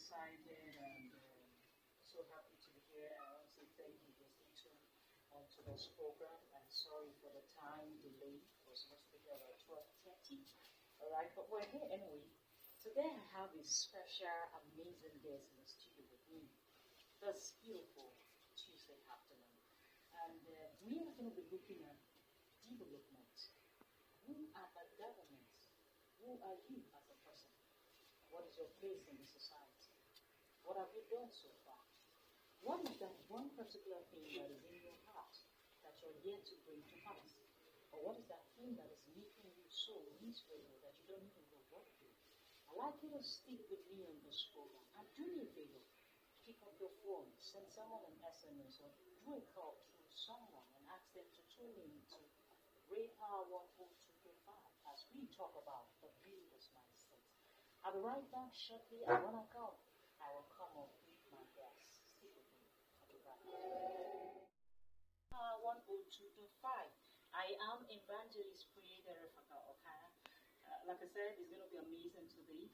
excited and so happy to be here. I want to say thank you for staying to this program. And sorry for the time delay. We're supposed to be here at 12:30. All right, but we're here anyway. Today I have a special, amazing guest in the studio with me this beautiful Tuesday afternoon. And we are going to be looking at development. Who are the governments? Who are you as a person? What is your place in the society? What have you done so far? What is that one particular thing that is in your heart that you're yet to bring to pass? Or what is that thing that is making you so miserable that you don't even know what to do? I'd like you to stick with me on this program and do me a favor. Pick up your phone, send someone an SMS, or do a call to someone and ask them to tune in to Raypower 102.5 as we talk about the builder's mindset. I'll be right back shortly, and when I come, I will come up with my guests. Stick with me. I'll be back. 102.5. I am Evangelist Priye Derefaka Okara. Like I said, it's going to be amazing today.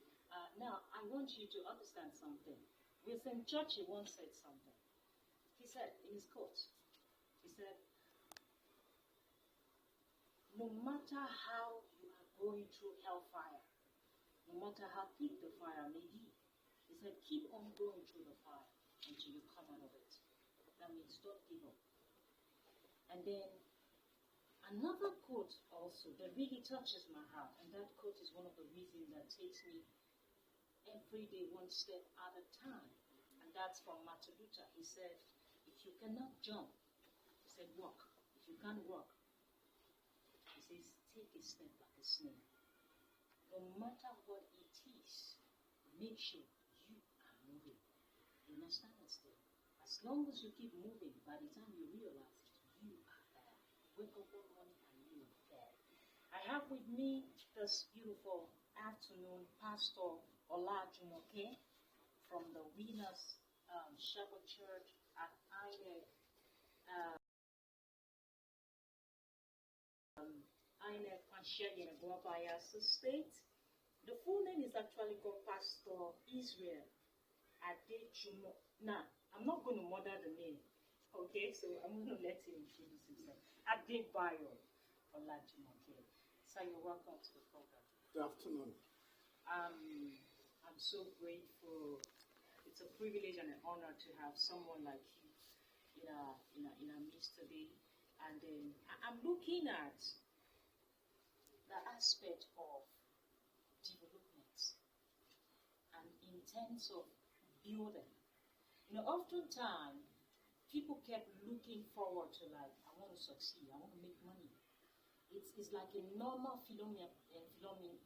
Now, I want you to understand something. Winston Churchill once said something. He said in his quote, he said, no matter how you are going through hellfire, no matter how thick the fire may be, he said, keep on going through the fire until you come out of it. That means don't give up. And then another quote also that really touches my heart, and that quote is one of the reasons that takes me every day one step at a time. And that's from Martin Luther. He said, if you cannot jump, he said, walk. If you can't walk, he says, take a step like a snail. No matter what it is, make sure you are moving. You understand that still? As long as you keep moving, by the time you realize it, you are there. Wake up one morning and you are there. I have with me this beautiful afternoon Pastor Olajumoke from the Winners Shepherd Church at Yenagoa, Bayelsa State. The full name is actually called Pastor Israel Adejumo. Now, I'm not going to murder the name, okay? So I'm going to let him introduce himself. Adebayo Olajumoke. So you're welcome to the program. Good afternoon. I'm so grateful. It's a privilege and an honor to have someone like you in our midst today. And I'm looking at the aspect of development and in terms of building. Oftentimes people kept looking forward to like, I want to succeed, I want to make money. It's like a normal phenomenon.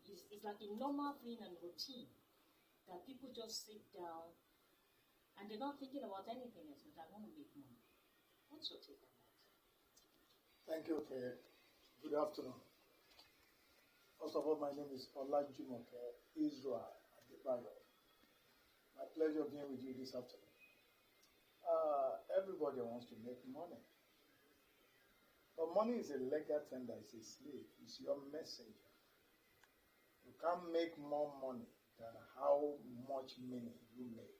It's like a normal thing and routine that people just sit down and they're not thinking about anything else, but I want to make money. What's your take on that? Thank you, Priye. Good afternoon. First of all, my name is Olajumoke Israel Adebayo. My pleasure being with you this afternoon. Everybody wants to make money. But money is a legal tender, it's a slave, it's your messenger. You can't make more money than how much money you make.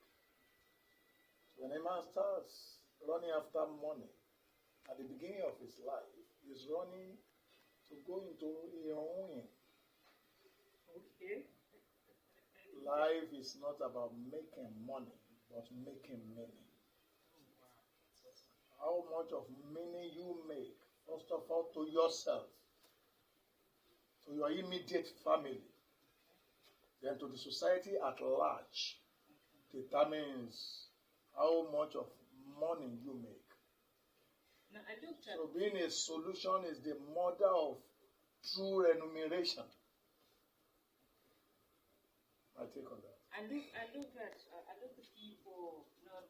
So when a man starts running after money, at the beginning of his life, he's running to go into a ruin. Okay. Life is not about making money, but making meaning. Oh, wow. That's awesome. How much of meaning you make, first of all, to yourself, to your immediate family, then to the society at large, determines how much of money you make. Now, I looked at... So being a solution is the mother of true remuneration. I take on that. I look at people not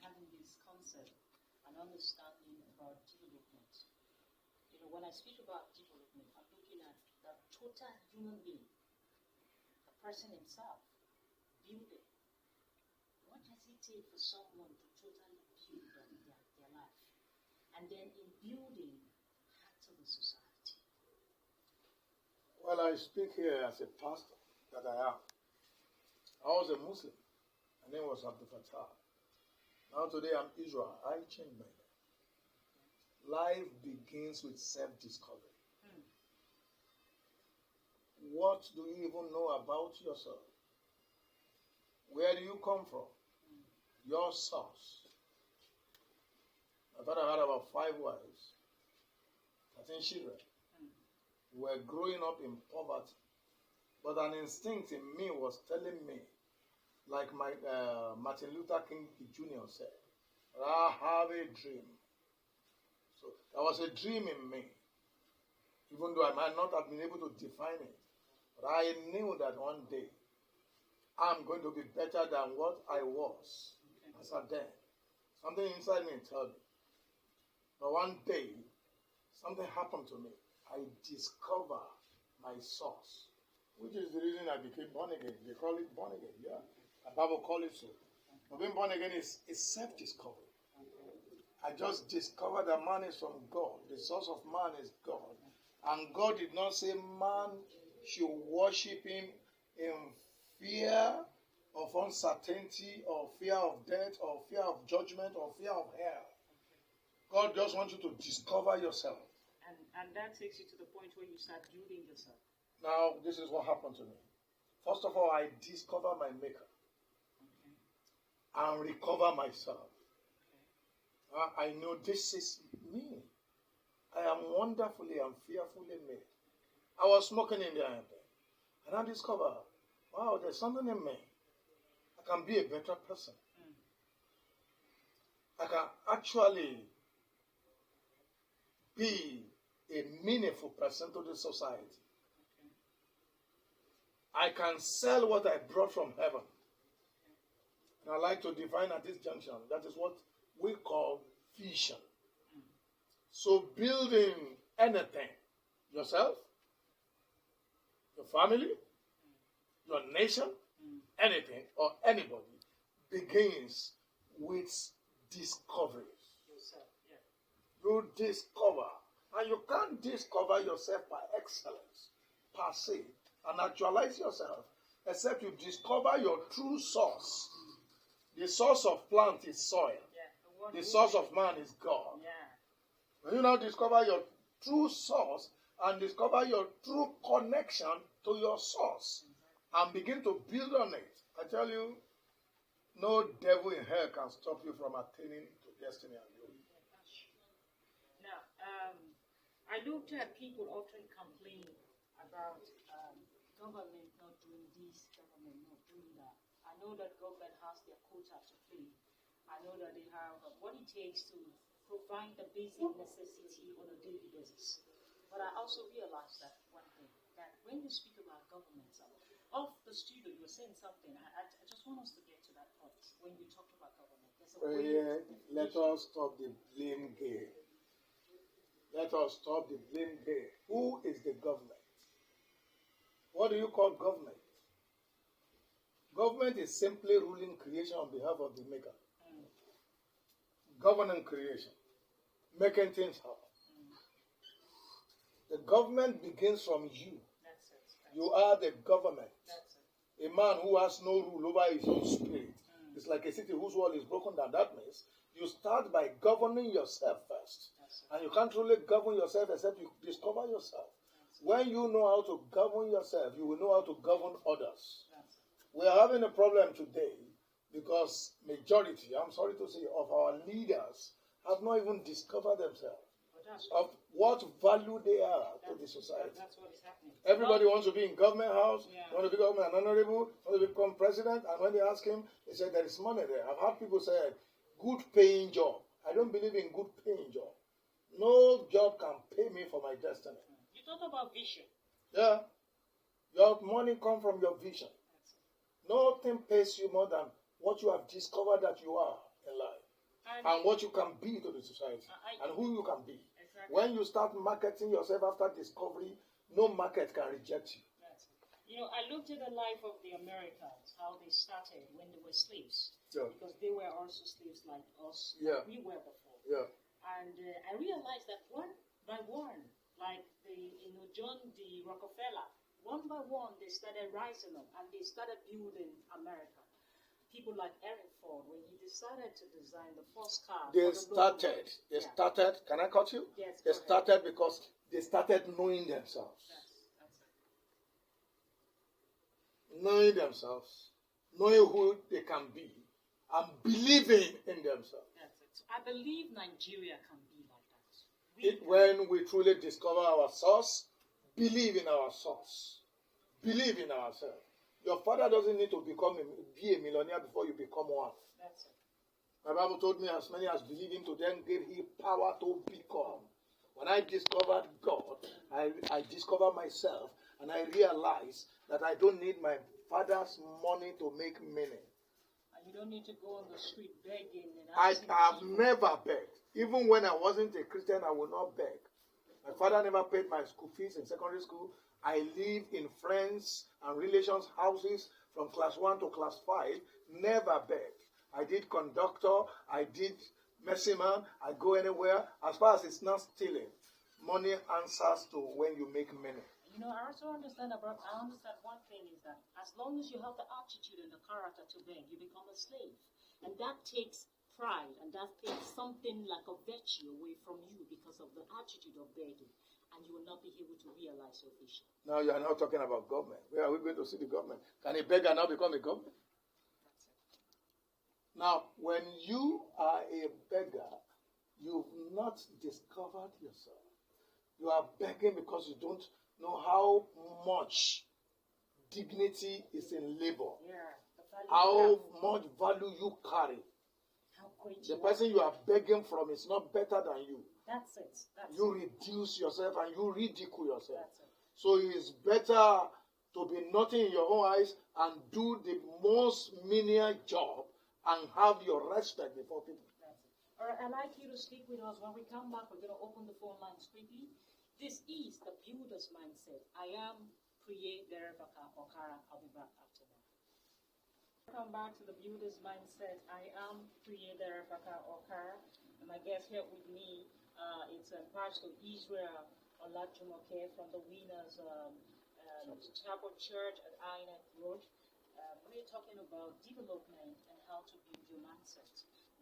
having this concept and understanding about development. When I speak about development, I'm looking at the total human being, the person himself, building. What does it take for someone to totally build their life? And then in building, add to the society. Well, I speak here as a pastor that I am. I was a Muslim. My name was Abdul Fattah. Now today I'm Israel. I changed my name. Life begins with self-discovery. What do you even know about yourself? Where do you come from? Your source. I thought I had about 5 wives, 13 children. We were growing up in poverty. But an instinct in me was telling me, like my Martin Luther King Jr. said, I have a dream. So there was a dream in me, even though I might not have been able to define it. But I knew that one day I'm going to be better than what I was as a then. Something inside me told me. But one day, something happened to me. I discovered my source, which is the reason I became born again. They call it born again, yeah. The Bible calls it so. But being born again is self-discovery. I just discovered that man is from God. The source of man is God. And God did not say man should worship him in fear of uncertainty or fear of death or fear of judgment or fear of hell. God just wants you to discover yourself. And that takes you to the point where you start building yourself. Now, this is what happened to me. First of all, I discover my maker and recover myself. I know this is me. I am wonderfully and fearfully made. I was smoking in the iron, and I discovered, wow, there's something in me. I can be a better person. I can actually be a meaningful person to the society. I can sell what I brought from heaven. And I like to define at this junction, that is what we call vision. So building anything, yourself, your family, your nation, anything or anybody, begins with discovery. You discover, and you can't discover yourself by excellence per se and actualize yourself except you discover your true source. The source of plant is soil. The source of man is God. When you now discover your true source and discover your true connection to your source and begin to build on it, I tell you, no devil in hell can stop you from attaining to destiny and glory. Now, I looked at people often complain about government not doing this, government not doing that. I know that government has their quota to play. I know that they have what it takes to provide the basic necessity on a daily basis. But I also realized that one thing, that when you speak about governments, off the studio, you were saying something. I just want us to get to that point when you talked about government. Let us stop the blame game. Let us stop the blame game. Who is the government? What do you call government? Government is simply ruling creation on behalf of the maker. Governing creation. Making things happen. The government begins from you. You are the government. A man who has no rule over his own spirit. It's like a city whose wall is broken down. That means you start by governing yourself first. And you can't really govern yourself except you discover yourself. When you know how to govern yourself, you will know how to govern others. We are having a problem today because majority, I'm sorry to say, of our leaders have not even discovered themselves of what value they are to the society. That's what is happening. Everybody wants to be in government house, want to become an honorable, want to become president, and when they ask him, they say there is money there. I've had people say, good paying job. I don't believe in good paying job. No job can pay me for my destiny. You talk about vision. Yeah. Your money comes from your vision. Nothing pays you more than what you have discovered that you are in life. And what you can be to the society. And who you can be. Exactly. When you start marketing yourself after discovery, no market can reject you. You know, I looked at the life of the Americans, how they started when they were slaves. Yeah. Because they were also slaves like us. Yeah. We were before. Yeah. And I realized that one by one, like John D. Rockefeller, one by one they started rising up and they started building America. people like Eric Ford, when he decided to design the first car. They started, can I cut you? Yes, they started because they started knowing themselves. That's it. Knowing themselves, knowing who they can be, and believing in themselves. That's it. So I believe Nigeria can be like that. When we truly discover our source, believe in our source, believe in ourselves. Your father doesn't need to be a millionaire before you become one. That's it. My Bible told me, as many as believe in to them gave he power to become. When I discovered God, I discovered myself, and I realized that I don't need my father's money to make meaning. And you don't need to go on the street begging. I have never begged. Even when I wasn't a Christian, I would not beg. My father never paid my school fees in secondary school. I lived in friends and relations' houses from class 1 to class 5. Never begged. I did conductor. I did messeman. I go anywhere. As far as it's not stealing, money answers to when you make money. You know, I also understand one thing is that as long as you have the attitude and the character to beg, you become a slave. And that takes pride, and that takes something like a virtue away from you because of the attitude of begging. And you will not be able to realize your vision. Now you are now talking about government. Where are we going to see the government? Can a beggar now become a government? That's it. Now, when you are a beggar, you've not discovered yourself. You are begging because you don't know how much dignity is in labor. Yeah, how much value you carry. How great the person you are begging from is not better than you. That's it. You reduce yourself and you ridicule yourself. That's it. So it's better to be nothing in your own eyes and do the most menial job and have your respect before people. That's it. All right, I'd like you to speak with us. When we come back, we're going to open the phone lines quickly. This is the builder's mindset. I am Priye Derefaka Okara. I'll be back after that. Welcome back to the builder's mindset. I am Priye Derefaka Okara. And my guest here with me it's Pastor Israel Olajumoke from the Winners Chapel Church at Inet Road. We're talking about development and how to build your mindset.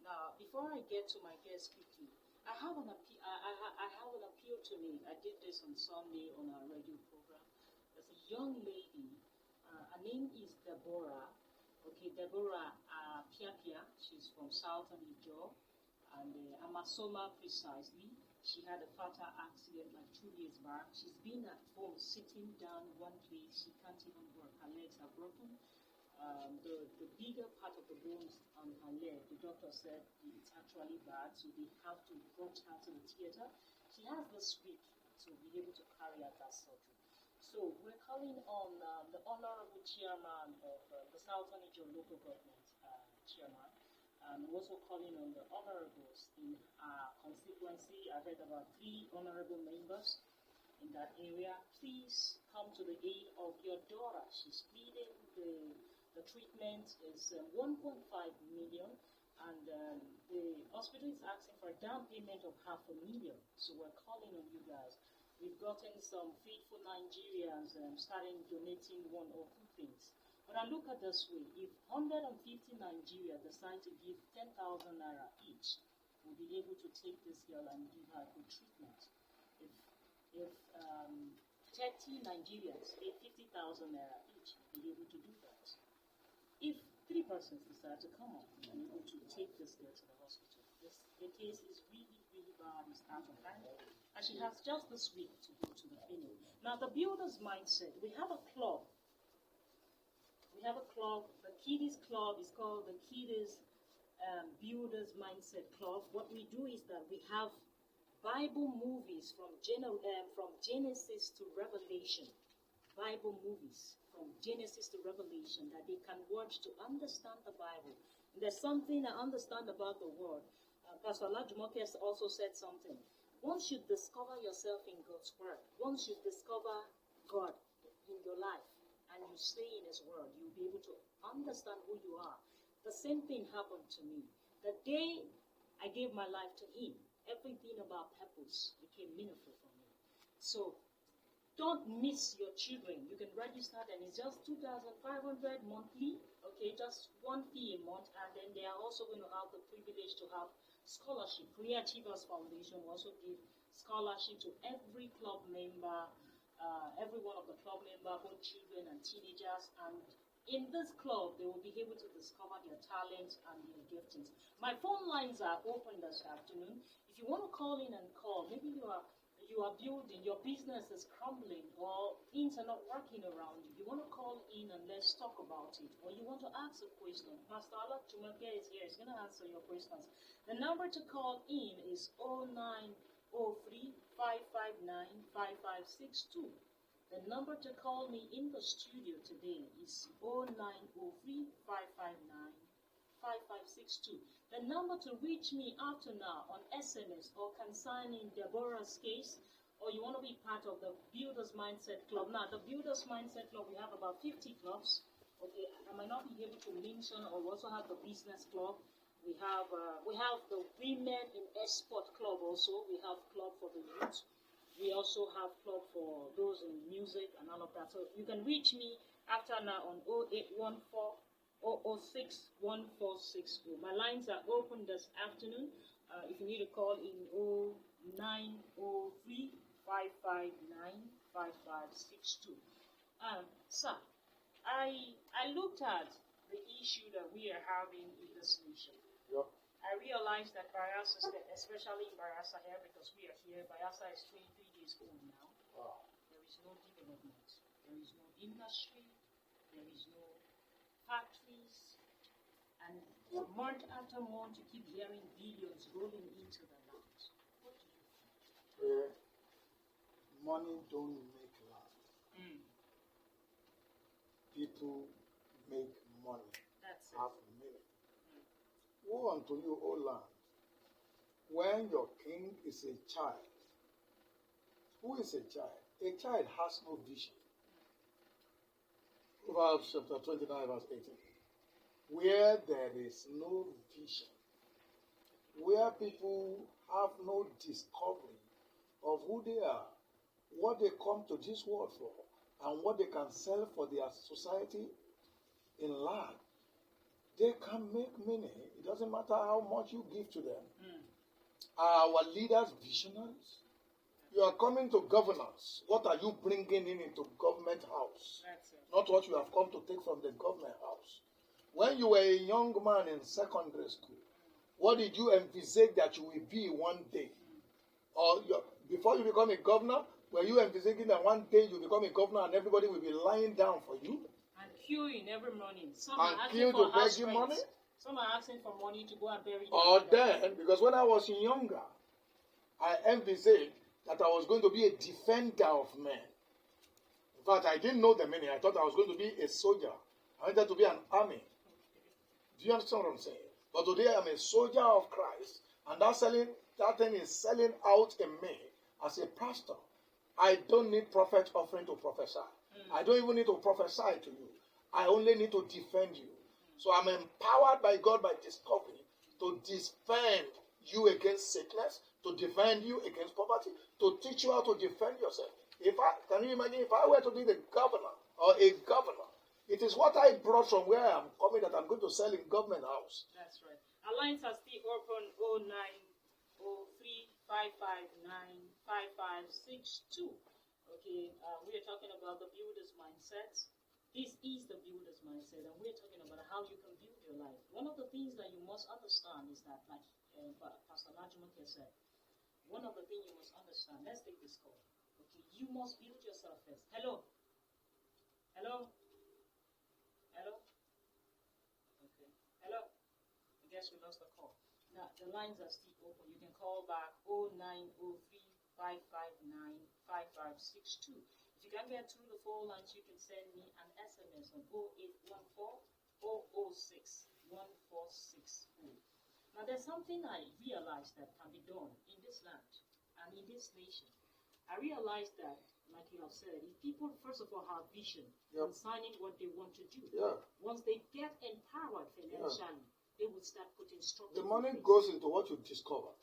Now, before I get to my guest quickly, I have an appeal to me. I did this on Sunday on our radio program. There's a young lady. Her name is Deborah. Okay, Deborah Piapia. She's from Southern Ijo, and Amasoma precisely. She had a fatal accident like 2 years back. She's been at home sitting down one place. She can't even work. Her legs are broken. The bigger part of the bones on her leg, the doctor said it's actually bad, so they have to rush her to the theater. She has this week to be able to carry out that surgery. So we're calling on the Honorable Chairman of the Southern Ijo Local Government Chairman, and we're also calling on the Honorables in our constituency. I heard about 3 honorable members in that area. Please come to the aid of your daughter. She's pleading the treatment is 1.5 million, and the hospital is asking for a down payment of $500,000. So we're calling on you guys. We've gotten some faithful Nigerians starting donating 1 or 2 things. But I look at this way: if 150 Nigerians decide to give 10,000 naira each, we'll be able to take this girl and give her good treatment. If 30 Nigerians pay 50,000 naira each, we'll be able to do that. If 3 persons decide to come up and able to take this girl to the hospital, the case is really, really bad. It's out of hand. And she has just this week to go to the clinic. Now, the builder's mindset, we have a club. The Kiddies Club is called the Kiddies Builders Mindset Club. What we do is that we have Bible movies from Genesis to Revelation. Bible movies from Genesis to Revelation that they can watch to understand the Bible. And there's something I understand about the Word. Pastor Olajumoke has also said something. Once you discover yourself in God's Word, once you discover God in your life, and you stay in His Word, you'll be able to understand who you are. The same thing happened to me. The day I gave my life to Him, everything about purpose became meaningful for me. So, don't miss your children. You can register them. It's just 2,500 monthly. Okay, just one fee a month, and then they are also going to have the privilege to have scholarship. Priye Achievers Foundation will also give scholarship to every club member, every one of the club member, both children and teenagers. And in this club, they will be able to discover their talents and their giftings. My phone lines are open this afternoon. If you want to call in and call, maybe you are building, your business is crumbling, or things are not working around you. You want to call in and let's talk about it. Or you want to ask a question. Pastor Alak Tumake is here. He's going to answer your questions. The number to call in is 0903-559-5562. The number to call me in the studio today is 0903-559-5562. The number to reach me after now on SMS or concerning Deborah's case, or you want to be part of the Builders Mindset Club. Now, the Builders Mindset Club, we have about 50 clubs. Okay, I might not be able to mention, or we also have the Business Club. We have the Women in Export Club also. We have club for the youth. We also have club for those in music and all of that. So you can reach me after now on 0814 006-1460. My lines are open this afternoon. If you need to call in 0903-559-5562. Sir, I looked at the issue that we are having in this nation. Yep. I realized that Bayelsa, especially in Bayelsa here, because we are here, Bayelsa is 23 days old now. Wow. There is no development. There is no industry. There is no factories, and month after month you keep hearing billions rolling into the land. What do you think? Money don't make land. People make money. That's it. Half a minute. Woe unto you, O land, when your king is a child. Who is a child? A child has no vision. Proverbs chapter 29, verse 18. Where there is no vision, where people have no discovery of who they are, what they come to this world for, and what they can sell for their society in land, they can make money. It doesn't matter how much you give to them. Are our leaders visionaries? You are coming to governance. What are you bringing into government house? Not what you have come to take from the government house. When you were a young man in secondary school, what did you envisage that you will be one day? Or before you become a governor, were you envisaging that one day you become a governor and everybody will be lying down for you? And queuing every morning. Some and are asking queue for to house beg you rent. money? Some are asking for money to go and bury their Or mother. then, because when I was younger, I envisaged that I was going to be a defender of men. In fact, I didn't know the meaning. I thought I was going to be a soldier. I wanted to be an army. Do you understand what I'm saying? But today I'm a soldier of Christ, and that thing is selling out in me as a pastor. I don't need prophet offering to prophesy. I don't even need to prophesy to you. I only need to defend you. So I'm empowered by God by discovery to defend you against sickness, to defend you against poverty, to teach you how to defend yourself. Can you imagine if I were to be the governor or a governor? It is what I brought from where I am coming that I'm going to sell in government house. That's right. Our lines are still open 0903-559-5562. Okay, we are talking about the builder's mindset. This is the builder's mindset, and we're talking about how you can build your life. One of the things that you must understand is that, like Pastor Najimake said, one of the things you must understand, let's take this call. Okay, you must build yourself first. Hello? Hello? Hello? Okay. Hello? I guess we lost the call. Now, the lines are still open. You can call back 0903-559-5562. If you can't get through the phone lines, you can send me an SMS on 0814-006-1460. Now, there's something I realized that can be done in this land and in this nation. I realized that, like you have said, if people, first of all, have vision concerning what they want to do, once they get empowered financially, they will start putting structure. The money goes into what you discover.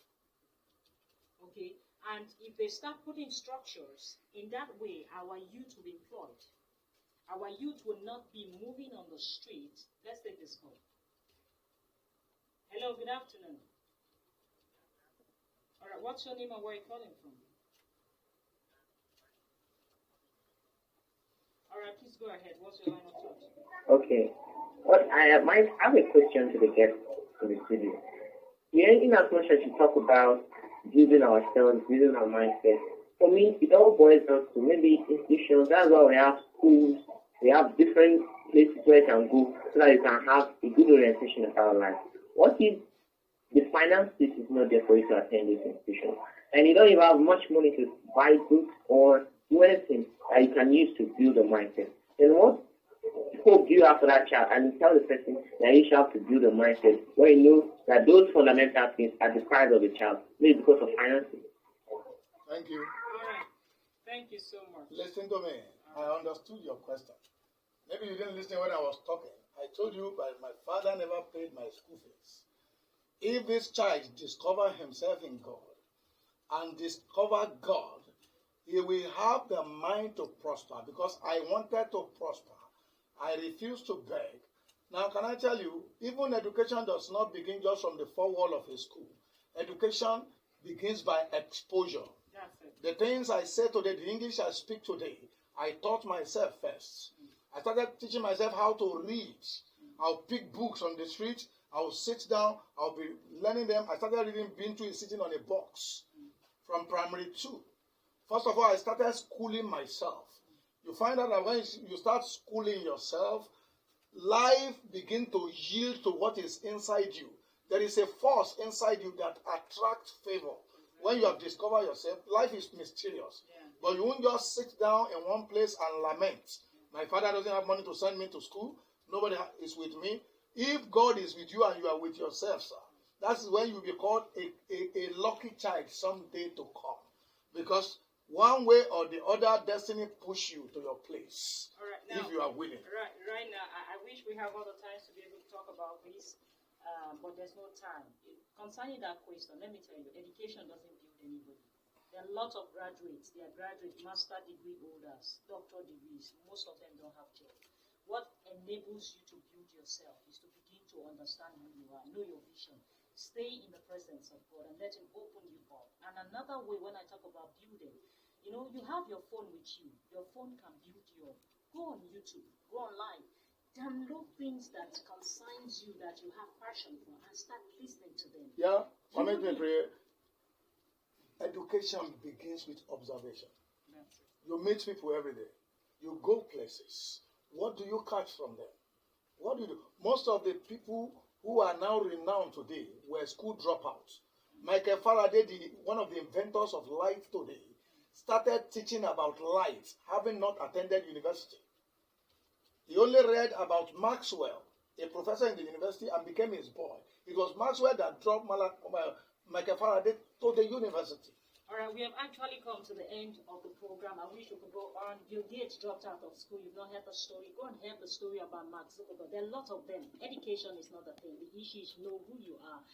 Okay, And if they start putting structures, in that way, our youth will be employed. Our youth will not be moving on the street. Let's take this call. Hello, good afternoon. All right, what's your name and where are you calling from? All right, please go ahead. What's your line of thought? Okay. What I might have a question to the guest in the studio. In as much as you talk about building ourselves, building our mindset, for me, it all boils down to maybe institutions. That's why we have schools, we have different places where you can go so that you can have a good orientation about life. What if the finance piece is not there for you to attend this institution, and you don't even have much money to buy books or do anything that you can use to build a mindset? Then what hope do you have for that child? And you tell the person that you should have to build a mindset where you know that those fundamental things are deprived of the child, maybe because of finances. Thank you. All right. Thank you so much. Listen to me. I understood your question. Maybe you didn't listen when I was talking. I told you that my father never paid my school fees. If this child discover himself in God and discover God, he will have the mind to prosper, because I wanted to prosper. I refuse to beg. Now, can I tell you, even education does not begin just from the four walls of a school. Education begins by exposure. That's it. The things I say today, the English I speak today, I taught myself first. I started teaching myself how to read. I'll pick books on the street. I'll sit down. I'll be learning them. I started reading Bintu is sitting on a box from primary 2. First of all, I started schooling myself. You find out that when you start schooling yourself, life begins to yield to what is inside you. There is a force inside you that attracts favor. When you have discovered yourself, life is mysterious. Yeah. But you won't just sit down in one place and lament. My father doesn't have money to send me to school. Nobody is with me. If God is with you and you are with yourself, sir, that's when you will be called a lucky child someday to come. Because one way or the other, destiny push you to your place. All right, now, if you are willing. Right now, I wish we have other times to be able to talk about this, but there's no time. Concerning that question, let me tell you, education doesn't build anybody. There are lots of graduates. They are graduate, master degree holders, doctor degrees. Most of them don't have jobs. What enables you to build yourself is to begin to understand who you are, know your vision, stay in the presence of God, and let Him open you up. And another way, when I talk about building, you have your phone with you. Your phone can build you up. Go on YouTube, go online, download things that concerns you, that you have passion for, and start listening to them. Yeah, permit me, Priye. Education begins with observation. You meet people every day. You go places. What do you catch from them? What do you do? Most of the people who are now renowned today were school dropouts. Michael Faraday, one of the inventors of light today, started teaching about light, having not attended university. He only read about Maxwell, a professor in the university, and became his boy. It was Maxwell that dropped Michael Faraday to the university. All right, we have actually come to the end of the program. I wish we could go on. Bill Gates dropped out of school. You've not heard the story. Go and hear the story about Mark Zuckerberg. There are lots of them. Education is not the thing. The issue is know who you are.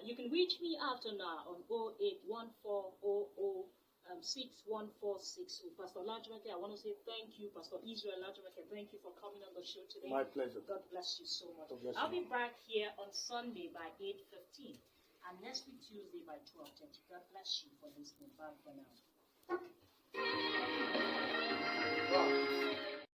You can reach me after now on 08140061460. Pastor Lajimake, I want to say thank you. Pastor Israel Lajimake, thank you for coming on the show today. My pleasure. God bless you so much. I'll be back here on Sunday by 8:15. And next week, Tuesday by 12:30. God bless you for listening. Bye for now. Wow.